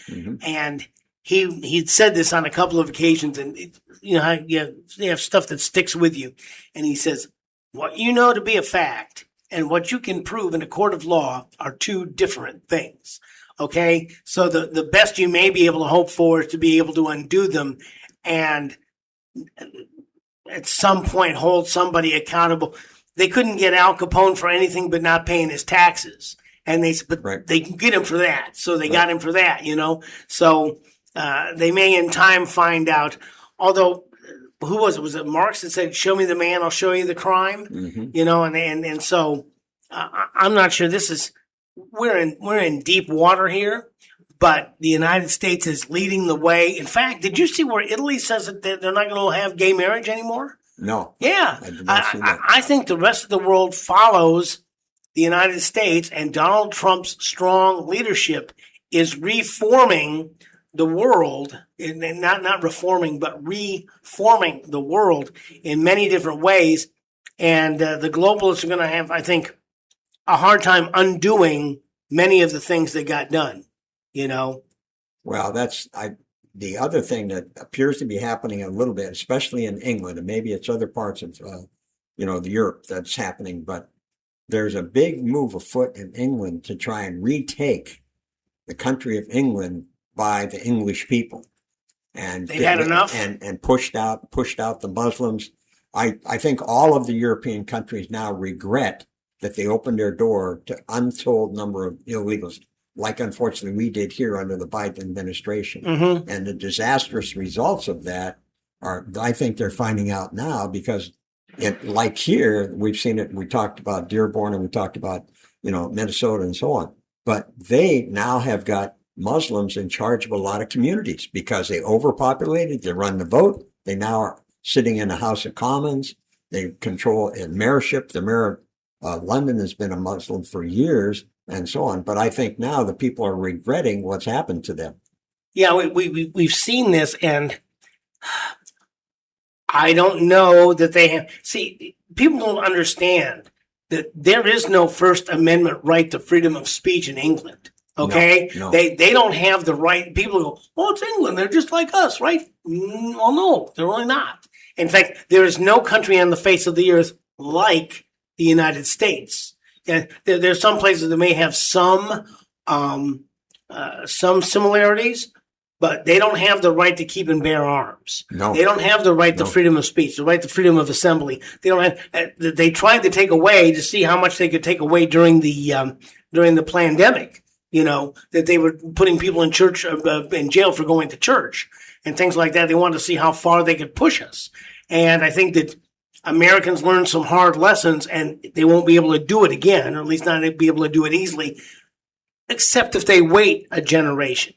and he'd said this on a couple of occasions. And they have stuff that sticks with you, and he says, "What you know to be a fact and what you can prove in a court of law are two different things." Okay, so the best you may be able to hope for is to be able to undo them, and at some point hold somebody accountable. They couldn't get Al Capone for anything but not paying his taxes. And they can get him for that. So they got him for that, So they may in time find out. Although, who was it? Was it Marx that said, "Show me the man, I'll show you the crime"? And so I'm not sure we're in deep water here, but the United States is leading the way. In fact, did you see where Italy says that they're not going to have gay marriage anymore? No. Yeah. I did not see that. I think the rest of the world follows the United States, and Donald Trump's strong leadership is reforming the world, and not reforming, but reforming the world in many different ways. And the globalists are going to have, I think, a hard time undoing many of the things that got done, Well, the other thing that appears to be happening a little bit, especially in England, and maybe it's other parts of, the Europe that's happening, but there's a big move afoot in England to try and retake the country of England by the English people. And they've had enough and pushed out the Muslims. I think all of the European countries now regret that they opened their door to untold number of illegals, like unfortunately we did here under the Biden administration. And the disastrous results of that I think they're finding out now, because like here, we've seen it. We talked about Dearborn and we talked about, Minnesota and so on. But they now have got Muslims in charge of a lot of communities because they overpopulated. They run the vote. They now are sitting in the House of Commons. They control in mayorship. The mayor of London has been a Muslim for years and so on. But I think now the people are regretting what's happened to them. Yeah, we've seen this, and I don't know that they have. See, people don't understand that there is no First Amendment right to freedom of speech in England. Okay? No. They don't have the right. People go, "Oh, it's England. They're just like us, right?" Well, no, they're really not. In fact, there is no country on the face of the earth like the United States. And there's some places that may have some similarities, but they don't have the right to keep and bear arms. No. They don't have the right to freedom of speech, the right to freedom of assembly. They don't have. They tried to take away to see how much they could take away during the pandemic. that they were putting people in church, in jail for going to church and things like that. They wanted to see how far they could push us. And I think that Americans learned some hard lessons, and they won't be able to do it again, or at least not be able to do it easily, except if they wait a generation.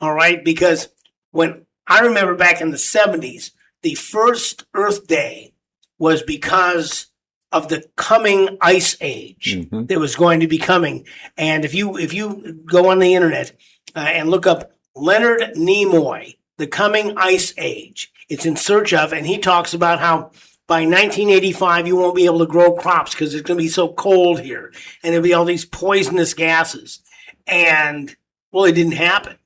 All right? Because when I remember back in the 70s, the first Earth Day was because of the coming ice age that was going to be coming. And if you go on the internet and look up Leonard Nimoy, the coming ice age, it's in search of, and he talks about how by 1985 you won't be able to grow crops because it's going to be so cold here, and there'll be all these poisonous gases. And well, it didn't happen.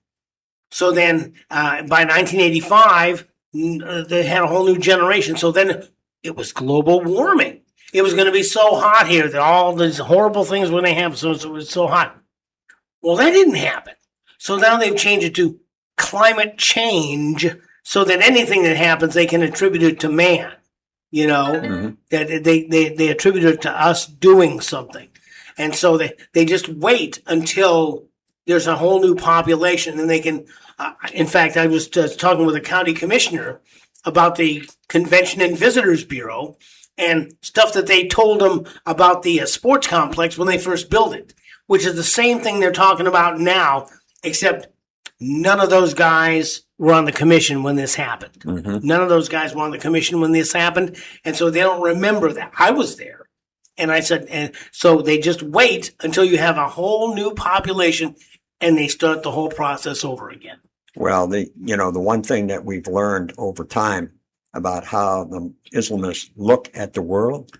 So then by 1985 they had a whole new generation. So then it was global warming. It was going to be so hot here that all these horrible things were going to happen. So it was so hot. Well, that didn't happen. So now they've changed it to climate change, so that anything that happens, they can attribute it to man. That they attribute it to us doing something. And so they just wait until there's a whole new population, and they can. In fact, I was just talking with a county commissioner about the Convention and Visitors Bureau and stuff that they told them about the sports complex when they first built it, which is the same thing they're talking about now, except none of those guys were on the commission when this happened. None of those guys were on the commission when this happened, and so they don't remember that. I was there, and I said, and so they just wait until you have a whole new population, and they start the whole process over again. Well, the one thing that we've learned over time about how the Islamists look at the world,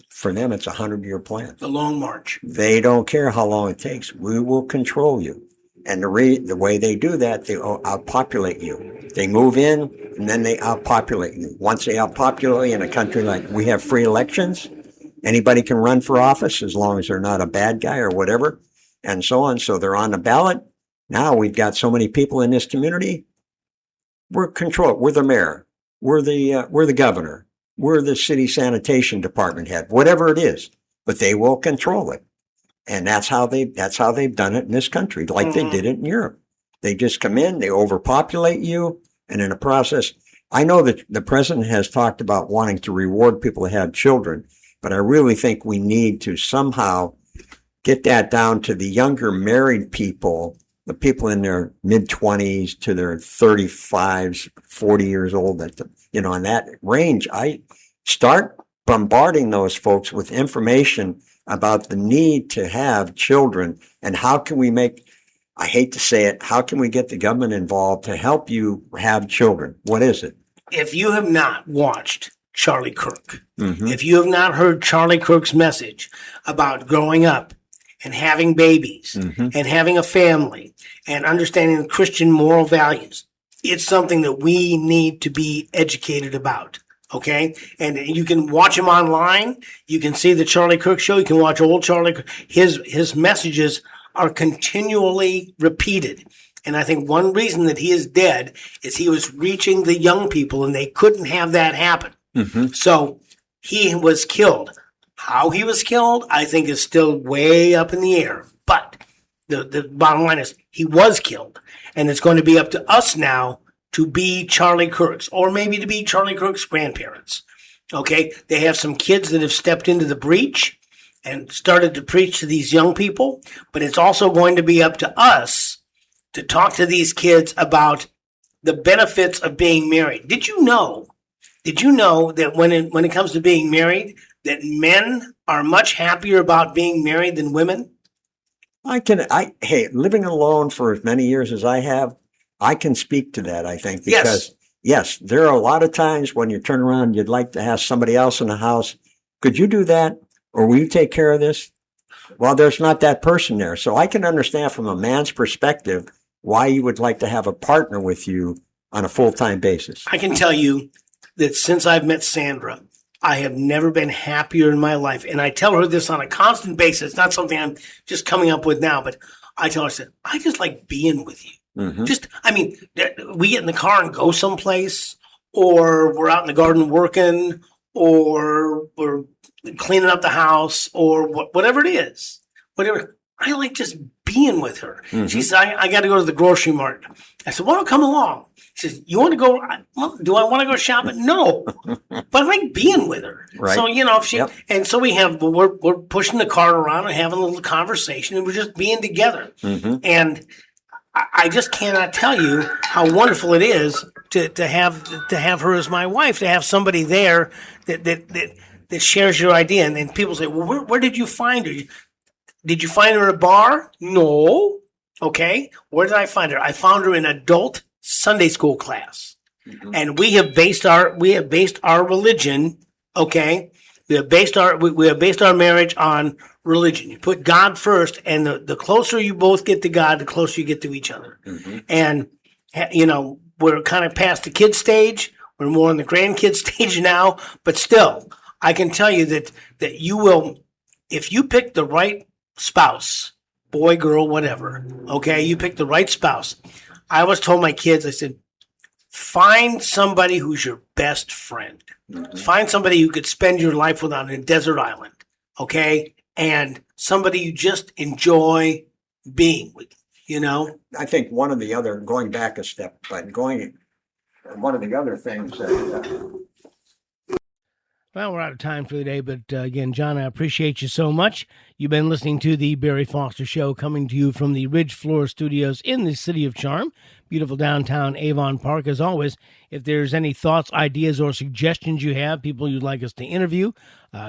for them, it's a 100-year plan. The long march. They don't care how long it takes. We will control you. And the way they do that, they outpopulate you. They move in, and then they outpopulate you. Once they outpopulate in a country like we have free elections, anybody can run for office as long as they're not a bad guy or whatever, and so on. So they're on the ballot. Now we've got so many people in this community. We're controlled. We're the mayor. We're the governor. We're the city sanitation department head. Whatever it is, but they will control it, and that's how they've done it in this country, like they did it in Europe. They just come in, they overpopulate you, and in the process, I know that the president has talked about wanting to reward people that have children, but I really think we need to somehow get that down to the younger married people. The people in their mid-20s to their 35s, 40 years old, in that range, I start bombarding those folks with information about the need to have children and how can we I hate to say it, how can we get the government involved to help you have children? What is it? If you have not watched Charlie Kirk, if you have not heard Charlie Kirk's message about growing up and having babies and having a family and understanding the Christian moral values, it's something that we need to be educated about. Okay. And you can watch him online. You can see the Charlie Kirk show. You can watch old Charlie. His messages are continually repeated. And I think one reason that he is dead is he was reaching the young people and they couldn't have that happen. So he was killed. How he was killed, I think, is still way up in the air. But the bottom line is he was killed. And it's going to be up to us now to be Charlie Kirk's, or maybe to be Charlie Kirk's grandparents. Okay? They have some kids that have stepped into the breach and started to preach to these young people. But it's also going to be up to us to talk to these kids about the benefits of being married. Did you know that when it comes to being married, that men are much happier about being married than women? Hey, living alone for as many years as I have, I can speak to that, I think, because yes, there are a lot of times when you turn around, you'd like to have somebody else in the house. Could you do that? Or will you take care of this? Well, there's not that person there. So I can understand from a man's perspective why you would like to have a partner with you on a full-time basis. I can tell you that since I've met Sandra, I have never been happier in my life. And I tell her this on a constant basis. It's not something I'm just coming up with now, but I tell her, I just like being with you. We get in the car and go someplace, or we're out in the garden working, or we're cleaning up the house, or whatever it is. Whatever. I like just being with her. Mhm. She said, I got to go to the grocery mart. I said, well, come along. She says, you want to go? Well, do I want to go shopping? No, but I like being with her. Right. So, you know, if she, Yep. and so we're pushing the cart around and having a little conversation, and we're just being together. Mhm. And I just cannot tell you how wonderful it is to have her as my wife, to have somebody there that shares your idea. And people say, well, where did you find her? Did you find her at a bar? No. Okay. Where did I find her? I found her in adult Sunday school class. Mhm. And we have based our religion, okay? We have based our marriage on religion. You put God first, and the closer you both get to God, the closer you get to each other. Mhm. And you know, we're kind of past the kid stage. We're more in the grandkid stage now, but still, I can tell you that you will, if you pick the right spouse, boy, girl, whatever, okay, you pick the right spouse. I always told my kids, I said, find somebody who's your best friend. Mhm. Find somebody you could spend your life with on a desert island, okay? And somebody you just enjoy being with, you know? I think one of the other, going back a step, but one of the other things that Well, we're out of time for the day, but again, John, I appreciate you so much. You've been listening to the Barry Foster Show, coming to you from the Ridge Floor Studios in the City of Charm, beautiful downtown Avon Park. As always, if there's any thoughts, ideas, or suggestions you have, people you'd like us to interview,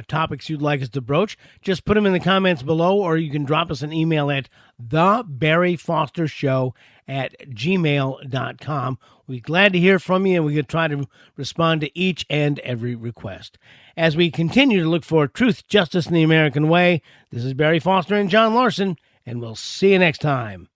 topics you'd like us to broach, just put them in the comments below, or you can drop us an email at thebarryfostershow@gmail.com. We'd be glad to hear from you, and we could try to respond to each and every request. As we continue to look for truth, justice, and the American way, this is Barry Foster and John Larsen, and we'll see you next time.